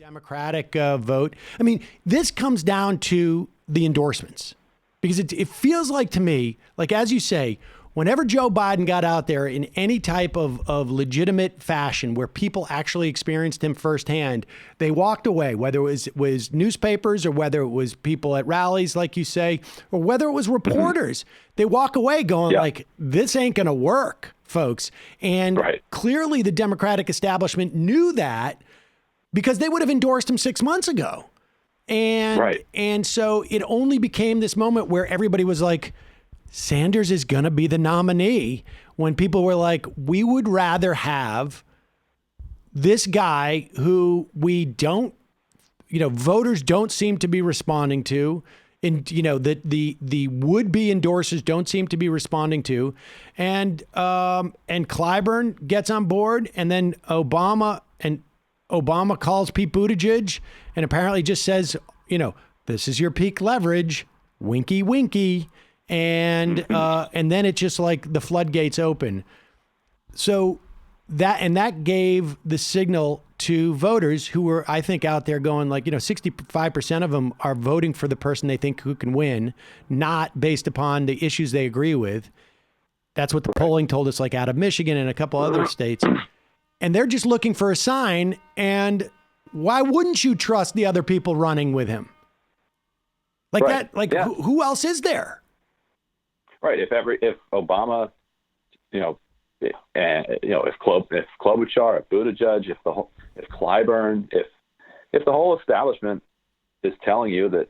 Democratic vote. I mean, this comes down to the endorsements because it feels like to me, like, as you say, whenever Joe Biden got out there in any type of legitimate fashion where people actually experienced him firsthand, they walked away, whether it was newspapers or whether it was people at rallies, like you say, or whether it was reporters. They walk away going like, this ain't going to work, folks. And clearly the Democratic establishment knew that because they would have endorsed him 6 months ago. And so it only became this moment where everybody was like, Sanders is going to be the nominee, when people were like, we would rather have this guy who we don't, voters don't seem to be responding to, and, the would-be endorsers don't seem to be responding to. And Clyburn gets on board, and then Obama calls Pete Buttigieg and apparently just says, this is your peak leverage, winky, winky. And then it just like the floodgates open. So that gave the signal to voters who were, I think, out there going like, 65% of them are voting for the person they think who can win, not based upon the issues they agree with. That's what the polling told us, like out of Michigan and a couple other states. And they're just looking for a sign. And why wouldn't you trust the other people running with him? Like that, like who else is there? Right. If Obama, if Klobuchar, if Buttigieg, if Clyburn, if the whole establishment is telling you that,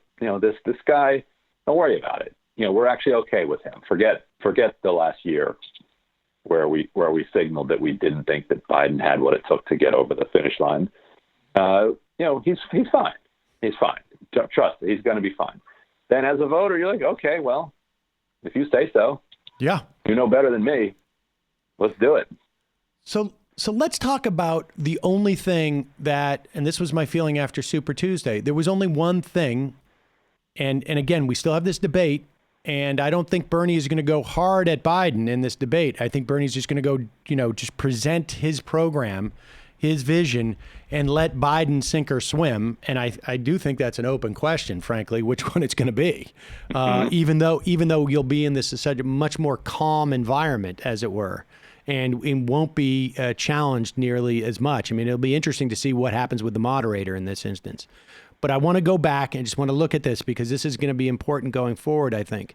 this guy, don't worry about it. We're actually okay with him. Forget the last year where we signaled that we didn't think that Biden had what it took to get over the finish line. He's fine. He's fine. Trust me, he's going to be fine. Then as a voter, you're like, okay, well, if you say so, you know better than me. Let's do it. So let's talk about the only thing that, and this was my feeling after Super Tuesday, there was only one thing. And again, we still have this debate, and I don't think Bernie is going to go hard at Biden in this debate. I think Bernie's just going to go, just present his program, his vision, and let Biden sink or swim. And I do think that's an open question, frankly, which one it's going to be, even though you'll be in this such a much more calm environment, as it were, and it won't be challenged nearly as much. I mean, it'll be interesting to see what happens with the moderator in this instance. But I want to go back and just want to look at this because this is going to be important going forward, I think.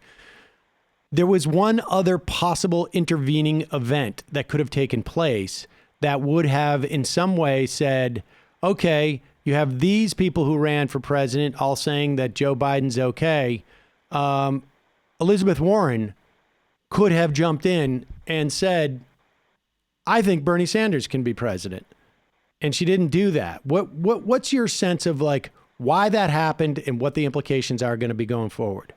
There was one other possible intervening event that could have taken place that would have in some way said, okay, you have these people who ran for president all saying that Joe Biden's okay. Elizabeth Warren could have jumped in and said, I think Bernie Sanders can be president. And she didn't do that. What's your sense of like why that happened and what the implications are going to be going forward?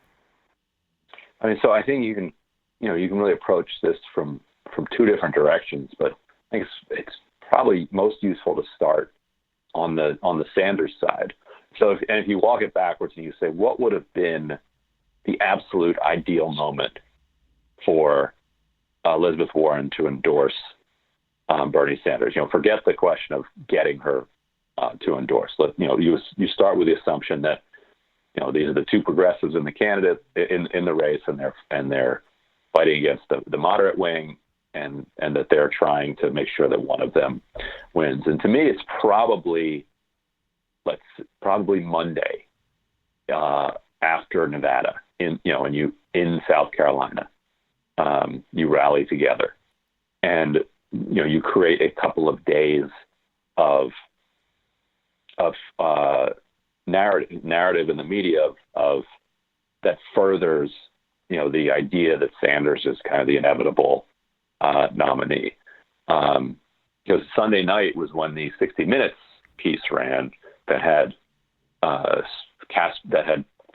I mean, so I think you can really approach this from two different directions, but I think it's probably most useful to start on the Sanders side. So if you walk it backwards and you say, what would have been the absolute ideal moment for Elizabeth Warren to endorse Bernie Sanders? Forget the question of getting her to endorse. You start with the assumption that these are the two progressives in the candidate in the race, and they're fighting against the moderate wing. And that they're trying to make sure that one of them wins. And to me, it's probably Monday after Nevada in South Carolina. You rally together, and you create a couple of days of narrative in the media of that furthers the idea that Sanders is kind of the inevitable nominee. Because Sunday night was when the 60 Minutes piece ran that had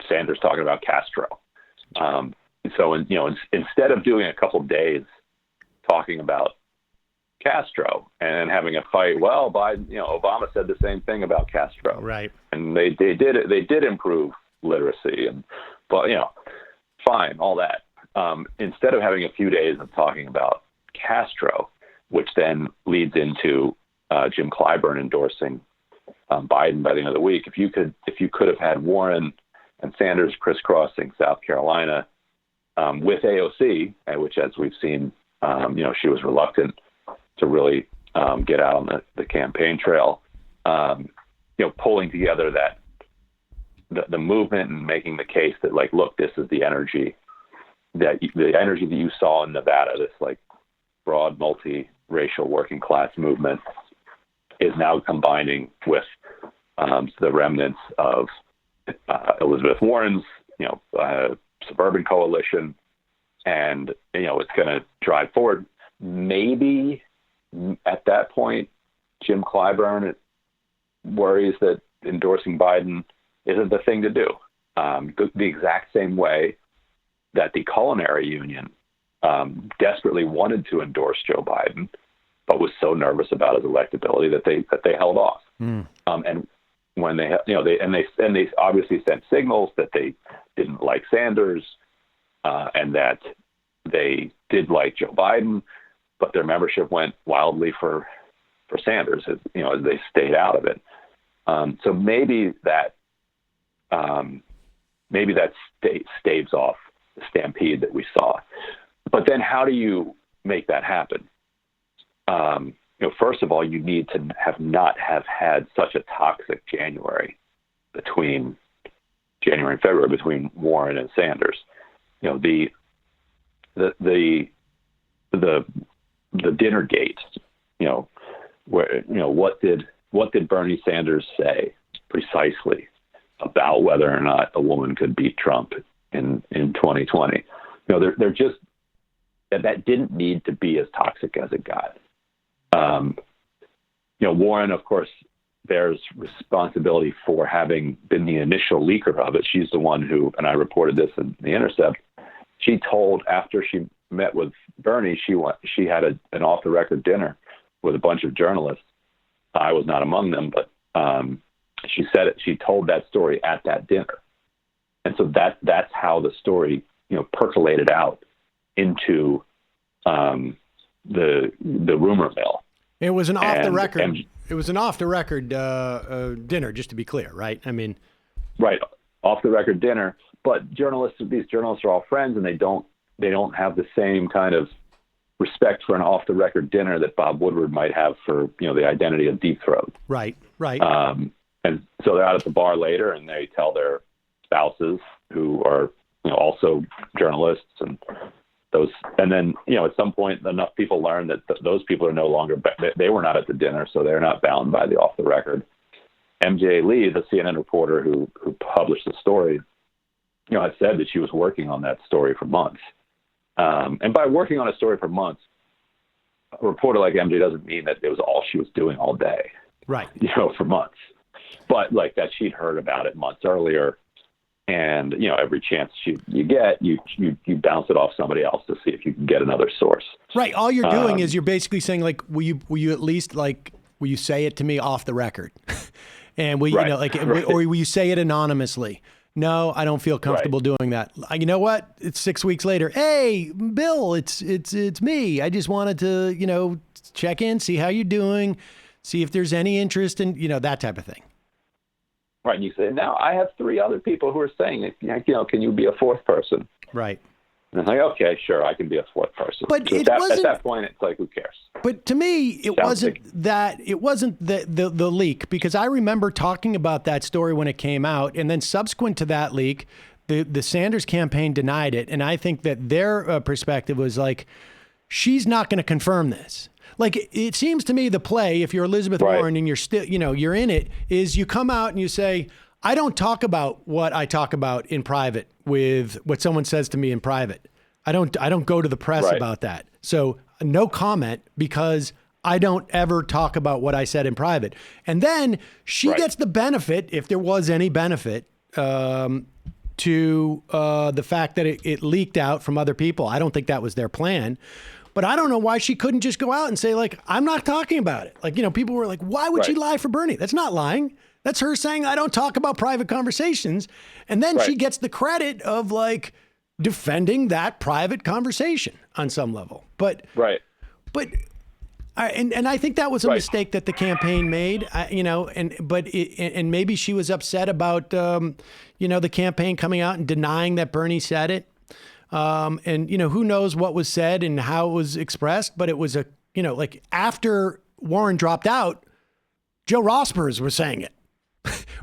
Sanders talking about Castro. So instead of doing a couple of days talking about Castro and having a fight, well, Biden, Obama said the same thing about Castro, right? And they did improve literacy, but fine, all that. Instead of having a few days of talking about Castro, which then leads into Jim Clyburn endorsing Biden by the end of the week. If you could have had Warren and Sanders crisscrossing South Carolina with AOC, which, as we've seen, she was reluctant to really get out on the campaign trail. Pulling together the movement and making the case that, like, look, this is the energy that you saw in Nevada, this like broad multiracial working class movement, is now combining with the remnants of Elizabeth Warren's suburban coalition, and it's going to drive forward. Maybe at that point, Jim Clyburn worries that endorsing Biden isn't the thing to do. The exact same way that the Culinary Union desperately wanted to endorse Joe Biden, but was so nervous about his electability that they held off. And when they obviously sent signals that they didn't like Sanders and that they did like Joe Biden, but their membership went wildly for Sanders as they stayed out of it. So maybe that staves off the stampede that we saw. But then how do you make that happen? First of all, you need to not have had such a toxic January and February between Warren and Sanders. The dinner gate, where what did Bernie Sanders say precisely about whether or not a woman could beat Trump in 2020? They're just that didn't need to be as toxic as it got. Warren, of course, bears responsibility for having been the initial leaker of it. She's the one who, and I reported this in The Intercept, she told, after she met with Bernie, she had an off-the-record dinner with a bunch of journalists. I was not among them, but she said it. She told that story at that dinner, and so that's how the story percolated out into the rumor mill. It was an off-the-record. It was an off-the-record dinner, just to be clear, right? I mean, right, off-the-record dinner. But these journalists are all friends, and they don't have the same kind of respect for an off-the-record dinner that Bob Woodward might have for the identity of Deep Throat. Right. And so they're out at the bar later, and they tell their spouses, who are also journalists, and those. And then at some point, enough people learn that those people are no longer. They were not at the dinner, so they're not bound by the off-the-record. MJ Lee, the CNN reporter who published the story, I said that she was working on that story for months. And by working on a story for months, a reporter like MJ doesn't mean that it was all she was doing all day. Right. For months. But like that, she'd heard about it months earlier. And, every chance you get, you bounce it off somebody else to see if you can get another source. Right. All you're doing is you're basically saying, like, will you at least, like, will you say it to me off the record? And will you, or will you say it anonymously? No, I don't feel comfortable doing that. You know what? It's 6 weeks later. Hey, Bill, it's me. I just wanted to, check in, see how you're doing, see if there's any interest in, that type of thing. Right. And you say, now I have 3 other people who are saying, can you be a fourth person? Right. And it's like, okay, sure, I can be a fourth person. But at that point, it's like, who cares? But to me, it wasn't the leak, because I remember talking about that story when it came out, and then subsequent to that leak, the Sanders campaign denied it, and I think that their perspective was like, she's not going to confirm this. Like, it seems to me the play, if you're Elizabeth Warren and you're still, you're in it, is you come out and you say, I don't talk about what I talk about in private with what someone says to me in private. I don't go to the press about that. So no comment, because I don't ever talk about what I said in private. And then she gets the benefit, if there was any benefit, to the fact that it leaked out from other people. I don't think that was their plan. But I don't know why she couldn't just go out and say, like, I'm not talking about it. Like, people were like, why would she lie for Bernie? That's not lying. That's her saying, I don't talk about private conversations. And then she gets the credit of, like, defending that private conversation on some level. But And I think that was a mistake that the campaign made, and maybe she was upset about, the campaign coming out and denying that Bernie said it. And who knows what was said and how it was expressed, but it was after Warren dropped out, Joe Rospers was saying it.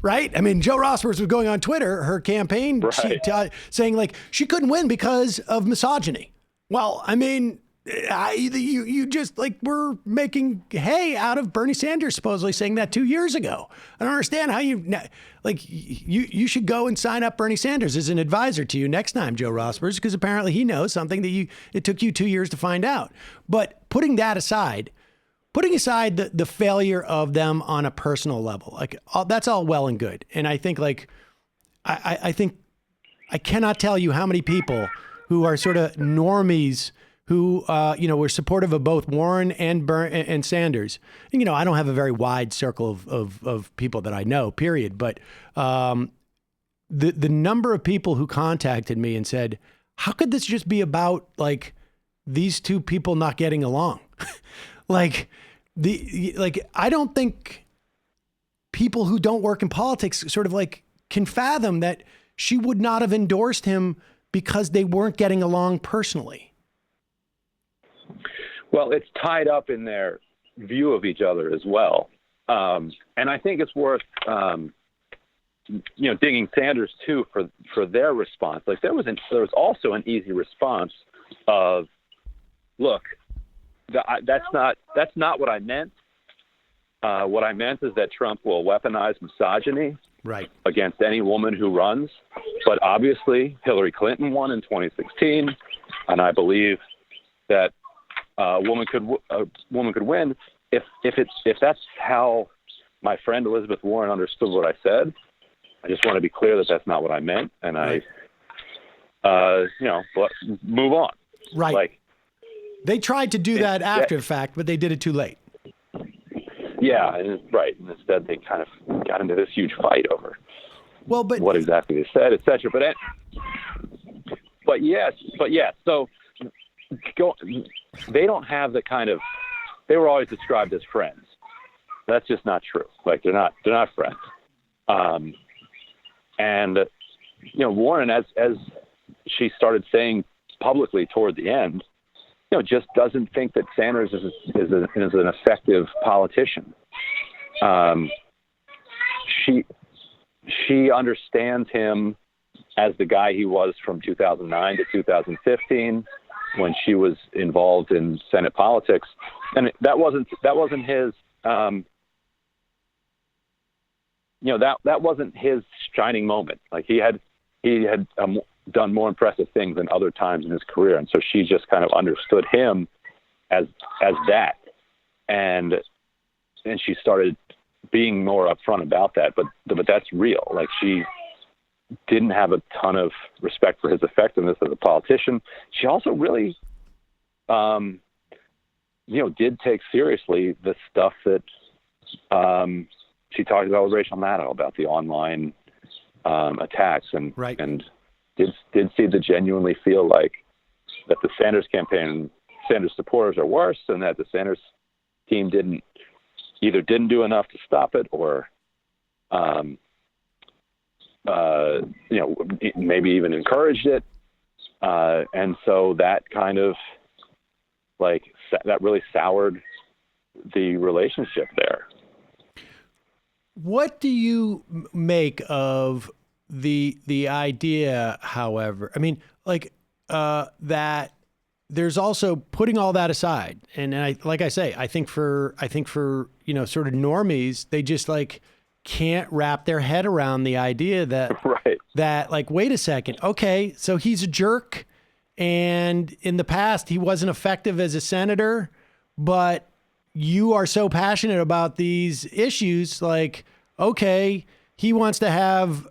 Right? I mean, Joe Rospers was going on Twitter, her campaign, saying like she couldn't win because of misogyny. Well, I mean, you just like were making hay out of Bernie Sanders supposedly saying that 2 years ago. I don't understand how you should go and sign up Bernie Sanders as an advisor to you next time, Joe Rospers, because apparently he knows something that it took you 2 years to find out. But putting aside the failure of them on a personal level, that's all well and good. And I think I think I cannot tell you how many people who are sort of normies who, were supportive of both Warren and Sanders. And, I don't have a very wide circle of people that I know, period. But the number of people who contacted me and said, how could this just be about like these two people not getting along? I don't think people who don't work in politics sort of like can fathom that she would not have endorsed him because they weren't getting along personally. Well, it's tied up in their view of each other as well. And I think it's worth, dinging Sanders too for their response. Like there was also an easy response of, look, that's not what I meant. What I meant is that Trump will weaponize misogyny against any woman who runs. But obviously Hillary Clinton won in 2016. And I believe that a woman could win if that's how my friend Elizabeth Warren understood what I said. I just want to be clear that that's not what I meant, and but move on. Right. They tried to do that after the fact, but they did it too late. Yeah, and instead they kind of got into this huge fight over what exactly they said, etc. But yes. So. They don't have the kind of. They were always described as friends. That's just not true. Like they're not friends. And Warren, as she started saying publicly toward the end, just doesn't think that Sanders is an effective politician. She understands him as the guy he was from 2009 to 2015. When she was involved in Senate politics, and that wasn't his, that wasn't his shining moment. Like he had done more impressive things than other times in his career, and so she just kind of understood him as that, and she started being more upfront about that. But that's real. Like she didn't have a ton of respect for his effectiveness as a politician. She also really, did take seriously the stuff that she talked about with Rachel Maddow about the online attacks, and did see the genuinely feel like that the Sanders campaign, Sanders supporters are worse, and that the Sanders team didn't do enough to stop it, or maybe even encouraged it. And so that kind of that really soured the relationship there. What do you make of the idea, however, I mean, that there's also putting all that aside. And I think for sort of normies, they just can't wrap their head around the idea that wait a second. Okay. So he's a jerk. And in the past, he wasn't effective as a senator, but you are so passionate about these issues. Okay, he wants to have,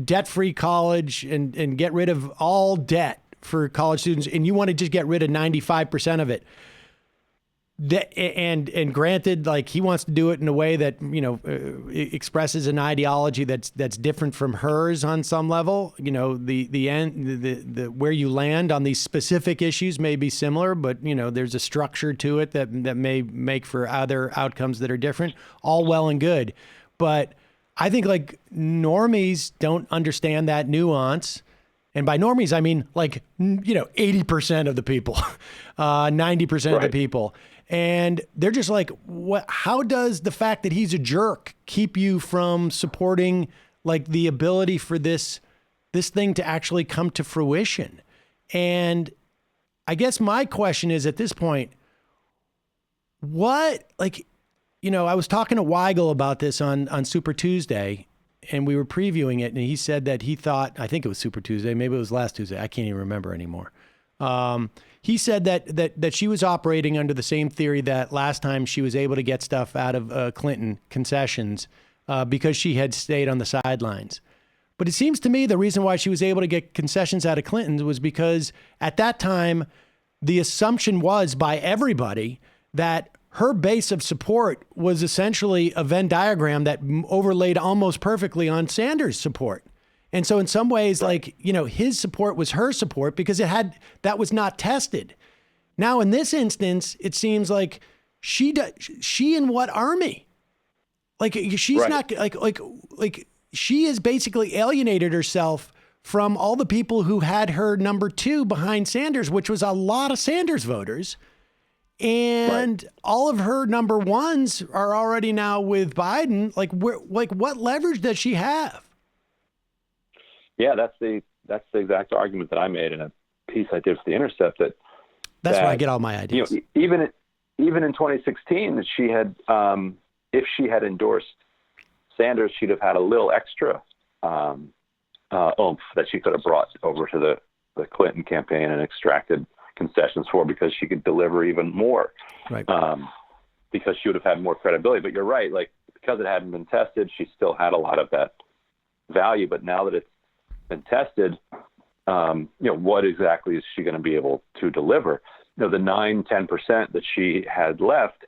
debt-free college and get rid of all debt for college students. And you want to just get rid of 95% of it. And granted, like he wants to do it in a way that expresses an ideology that's different from hers on some level. The where you land on these specific issues may be similar, but there's a structure to it that may make for other outcomes that are different. All well and good, but I think like normies don't understand that nuance. And by normies, I mean 80% of the people, 90% of the people. And they're just like, what? How does the fact that he's a jerk keep you from supporting like the ability for this thing to actually come to fruition? And I guess my question is at this point, I was talking to Weigel about this on Super Tuesday, and we were previewing it, and he said that he thought, I think it was Super Tuesday, maybe it was last Tuesday, I can't even remember anymore. He said that she was operating under the same theory that last time she was able to get stuff out of Clinton, concessions, because she had stayed on the sidelines. But it seems to me the reason why she was able to get concessions out of Clinton was because at that time, the assumption was by everybody that her base of support was essentially a Venn diagram that overlaid almost perfectly on Sanders' support. And so in some ways, his support was her support because that was not tested. Now, in this instance, it seems like she in what army? Like she's right. Not like she has basically alienated herself from all the people who had her number 2 behind Sanders, which was a lot of Sanders voters. And all of her number 1s are already now with Biden. What leverage does she have? Yeah, that's the exact argument that I made in a piece I did for The Intercept. That's where I get all my ideas. Even in 2016, that she had, if she had endorsed Sanders, she'd have had a little extra oomph that she could have brought over to the Clinton campaign and extracted concessions for, because she could deliver even more, right? Because she would have had more credibility. But you're right, because it hadn't been tested, she still had a lot of that value. But now that it's been tested, what exactly is she going to be able to deliver? The 9-10% that she had left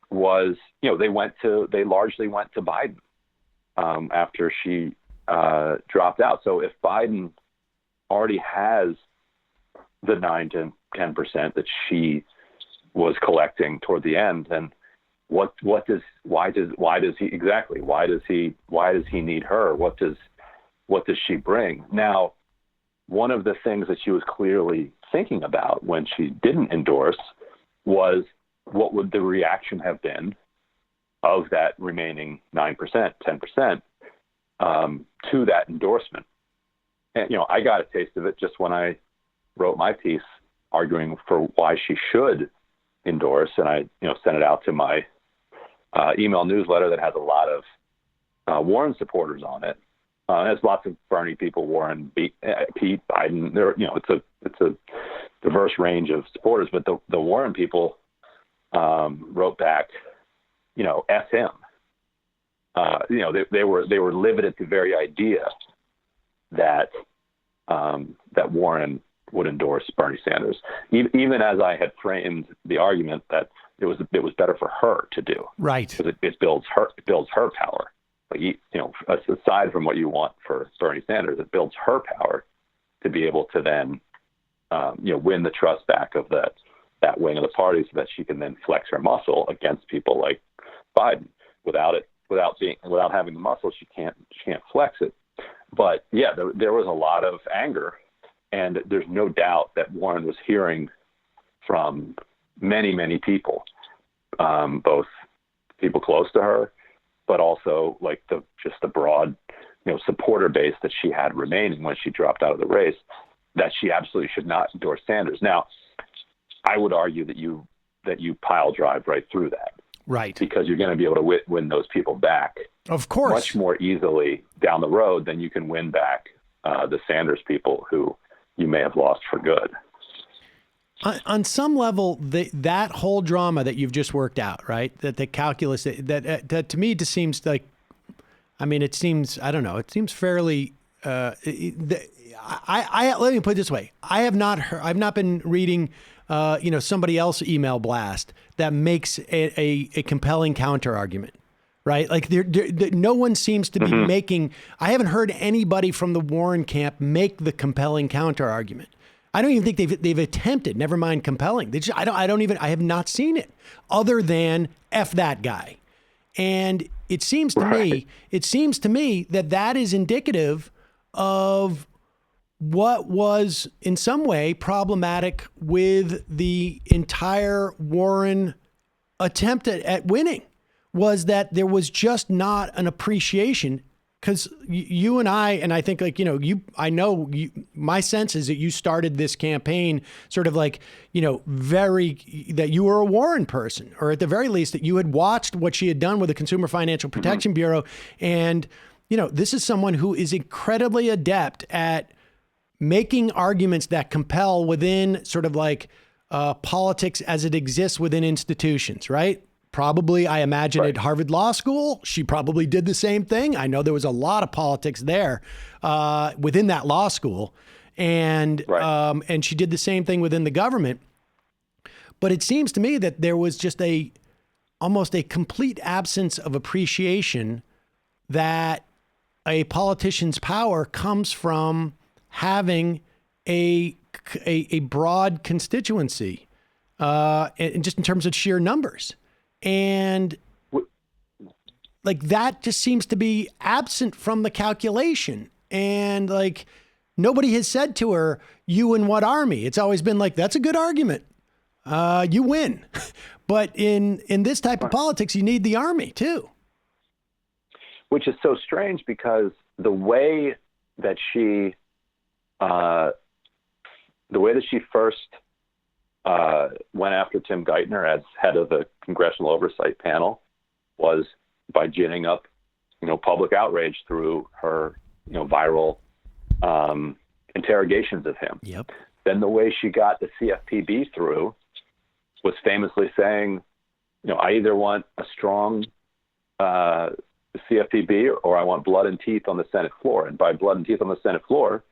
was, they largely went to Biden after she dropped out. So if Biden already has the 9-10% that she was collecting toward the end, then why does he need her? What does she bring? Now, one of the things that she was clearly thinking about when she didn't endorse was, what would the reaction have been of that remaining 9%, 10% to that endorsement? And, I got a taste of it just when I wrote my piece arguing for why she should endorse. And I, sent it out to my email newsletter that has a lot of Warren supporters on it. There's lots of Bernie people, Warren, Pete, Biden. There, it's a diverse range of supporters, but the Warren people wrote back, F him. They were livid at the very idea that that Warren would endorse Bernie Sanders, even as I had framed the argument that it was better for her to do, right? Because it builds her power. Aside from what you want for Bernie Sanders, it builds her power to be able to then, win the trust back of that wing of the party, so that she can then flex her muscle against people like Biden. Without having the muscle, she can't flex it. But yeah, there was a lot of anger, and there's no doubt that Warren was hearing from many, many people, both people close to her, but also the broad, supporter base that she had remaining when she dropped out of the race, that she absolutely should not endorse Sanders. Now, I would argue that you pile drive right through that. Right. Because you're going to be able to win those people back, of course, much more easily down the road than you can win back the Sanders people who you may have lost for good. On some level, that whole drama that you've just worked out, right? That the calculus that to me just seems like, it seems, I don't know, it seems fairly. Let me put it this way: I've not been reading somebody else email blast that makes a compelling counter argument, right? Like no one seems to be making. I haven't heard anybody from the Warren camp make the compelling counter argument. I don't even think they've attempted. Never mind compelling. I have not seen it other than F that guy. And it seems to me that is indicative of what was in some way problematic with the entire Warren attempt at winning, was that there was just not an appreciation. Because you and I think my sense is that you started this campaign sort of like, that you were a Warren person, or at the very least that you had watched what she had done with the Consumer Financial Protection Bureau. And, this is someone who is incredibly adept at making arguments that compel within sort of like politics as it exists within institutions, right? Probably, I imagine at Harvard Law School, she probably did the same thing. I know there was a lot of politics there within that law school, and she did the same thing within the government. But it seems to me that there was just almost a complete absence of appreciation that a politician's power comes from having a broad constituency, and just in terms of sheer numbers. And like that just seems to be absent from the calculation. And like nobody has said to her, you and what army? It's always been like, that's a good argument. You win. But in this type of politics, you need the army too. Which is so strange because the way that she first went after Tim Geithner as head of the Congressional Oversight Panel was by ginning up, public outrage through her, viral interrogations of him. Yep. Then the way she got the CFPB through was famously saying, I either want a strong CFPB or I want blood and teeth on the Senate floor. And by blood and teeth on the Senate floor,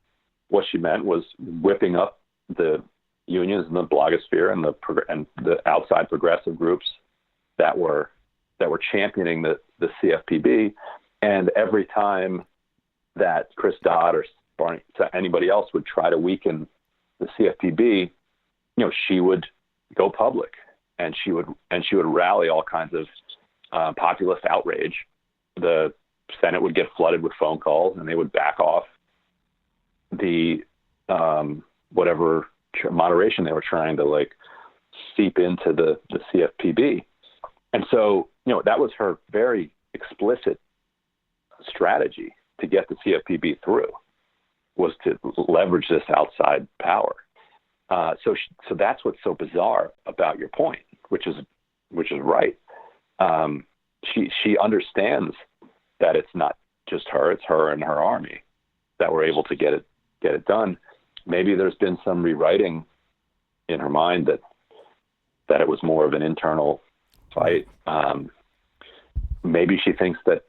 what she meant was whipping up the unions and the blogosphere and the outside progressive groups that were championing the CFPB. And every time that Chris Dodd or anybody else would try to weaken the CFPB, she would go public and she would rally all kinds of populist outrage. The Senate would get flooded with phone calls and they would back off the whatever moderation they were trying to seep into the CFPB. And so, that was her very explicit strategy to get the CFPB through, was to leverage this outside power. So that's what's so bizarre about your point, which is right. She understands that it's not just her, it's her and her army that were able to get it done. Maybe there's been some rewriting in her mind that it was more of an internal fight. Maybe she thinks that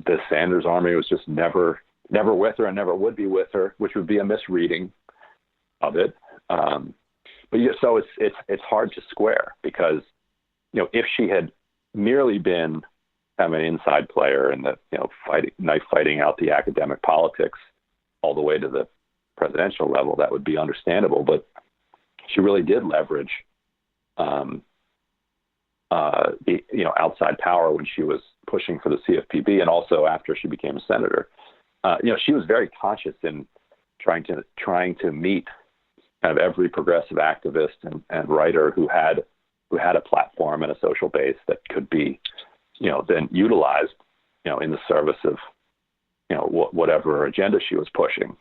the Sanders army was just never with her and never would be with her, which would be a misreading of it. But yeah, so it's hard to square because, if she had merely been kind of an inside player and fighting out the academic politics all the way to the presidential level, that would be understandable. But she really did leverage the outside power when she was pushing for the CFPB, and also after she became a senator. She was very conscious in trying to meet kind of every progressive activist and writer who had a platform and a social base that could be then utilized in the service of whatever agenda she was pushing.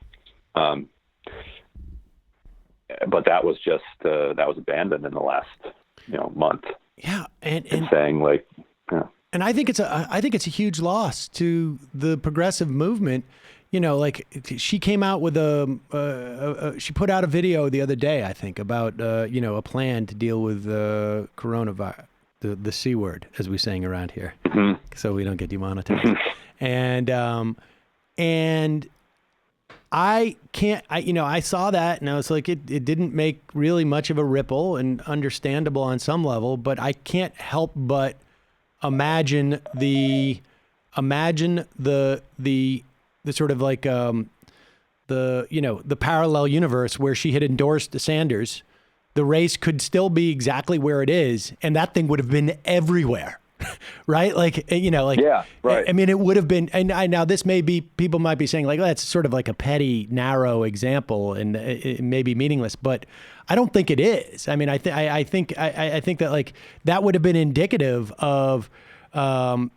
But that was just that was abandoned in the last month. Yeah, and saying and I think it's a huge loss to the progressive movement. She came out with she put out a video the other day, I think, about a plan to deal with coronavirus, the C word, as we saying around here, so we don't get demonetized. And I can't, I saw that and I was like, it didn't make really much of a ripple, and understandable on some level, but I can't help but imagine the sort of like, the parallel universe where she had endorsed Sanders. The race could still be exactly where it is, and that thing would have been everywhere. Right? Yeah, right. I mean, it would have been, and now this may be, people might be saying like, oh, that's sort of like a petty, narrow example and it may be meaningless, but I don't think it is. I mean, I think that like, that would have been indicative of, I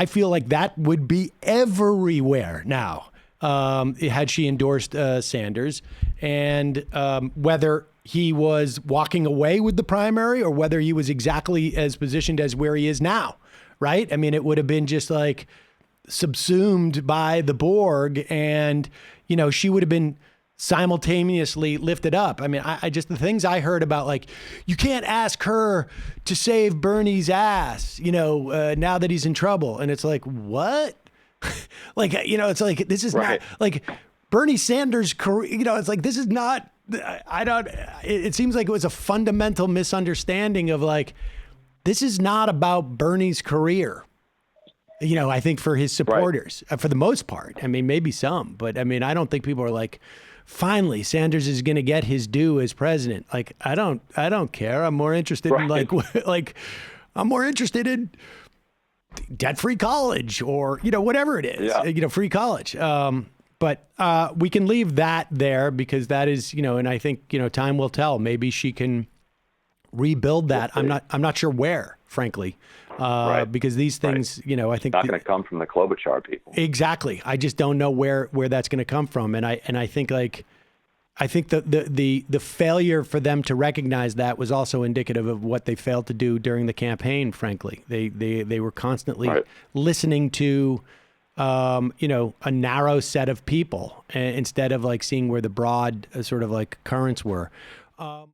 feel like that would be everywhere now, had she endorsed Sanders, and whether he was walking away with the primary or whether he was exactly as positioned as where he is now, right? I mean, it would have been just like subsumed by the Borg, and, she would have been simultaneously lifted up. I mean, I just, the things I heard about, like, you can't ask her to save Bernie's ass, now that he's in trouble. And it's like, what? Like, it's like, this is right. not like Bernie Sanders' career, it's like, this is not, it seems like it was a fundamental misunderstanding of like, this is not about Bernie's career. I think for his supporters, for the most part. I mean, maybe some, but I mean, I don't think people are like, finally, Sanders is going to get his due as president. Like, I don't care. I'm more interested in I'm more interested in debt-free college or, whatever it is, free college. But we can leave that there because that is, and I think, time will tell. Maybe she can rebuild that. I'm not sure where, frankly, because these things, I think it's not going to come from the Klobuchar people. Exactly. I just don't know where that's going to come from. And I think the failure for them to recognize that was also indicative of what they failed to do during the campaign. Frankly, they were constantly listening to, a narrow set of people instead of like seeing where the broad sort of like currents were.